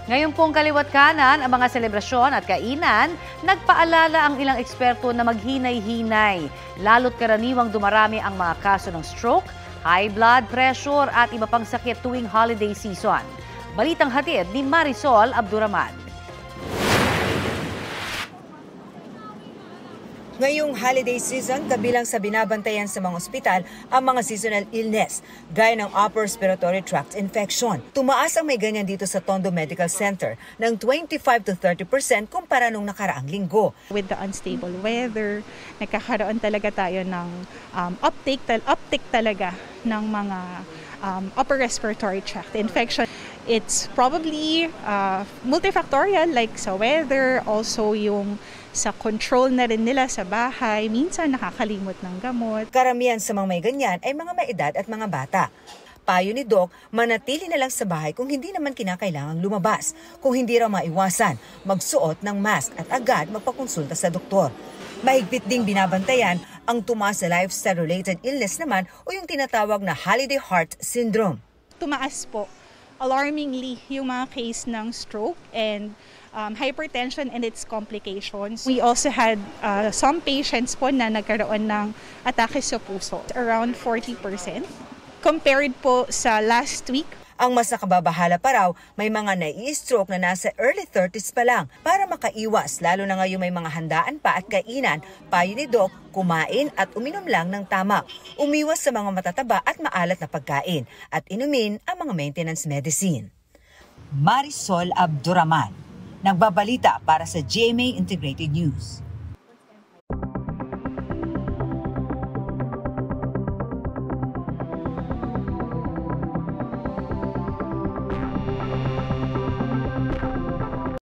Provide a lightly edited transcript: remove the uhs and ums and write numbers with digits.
Ngayon pong kaliwat kanan ang mga selebrasyon at kainan, nagpaalala ang ilang eksperto na maghinay-hinay. Lalo't karaniwang dumarami ang mga kaso ng stroke, high blood pressure at iba pang sakit tuwing holiday season. Balitang hatid ni Marisol Abduraman. Ngayong holiday season, kabilang sa binabantayan sa mga ospital ang mga seasonal illness, gaya ng upper respiratory tract infection. Tumaas ang may ganyan dito sa Tondo Medical Center ng 25 to 30% kumpara nung nakaraang linggo. With the unstable weather, nagkakaroon talaga tayo ng uptick talaga ng mga upper respiratory tract infection. It's probably multifactorial, like sa weather, also yung sa control na rin nila sa bahay, minsan nakakalimot ng gamot. Karamihan sa mga may ganyan ay mga may edad at mga bata. Payo ni Doc, manatili na lang sa bahay kung hindi naman kinakailangang lumabas. Kung hindi raw maiwasan, magsuot ng mask at agad magpakonsulta sa doktor. Mahigpit ding binabantayan ang tumaas sa lifestyle-related illness naman o yung tinatawag na holiday heart syndrome. Tumaas po, alarmingly, yung mga case ng stroke and hypertension and its complications. We also had some patients po na nagkaroon ng atake sa puso, around 40%. Compared po sa last week, ang mas nakababahala pa raw, may mga nai-stroke na nasa early 30s pa lang. Para makaiwas, lalo na ngayon may mga handaan pa at kainan, payo ni Doc, kumain at uminom lang ng tama. Umiwas sa mga matataba at maalat na pagkain at inumin ang mga maintenance medicine. Marisol Abduraman, nagbabalita para sa GMA Integrated News.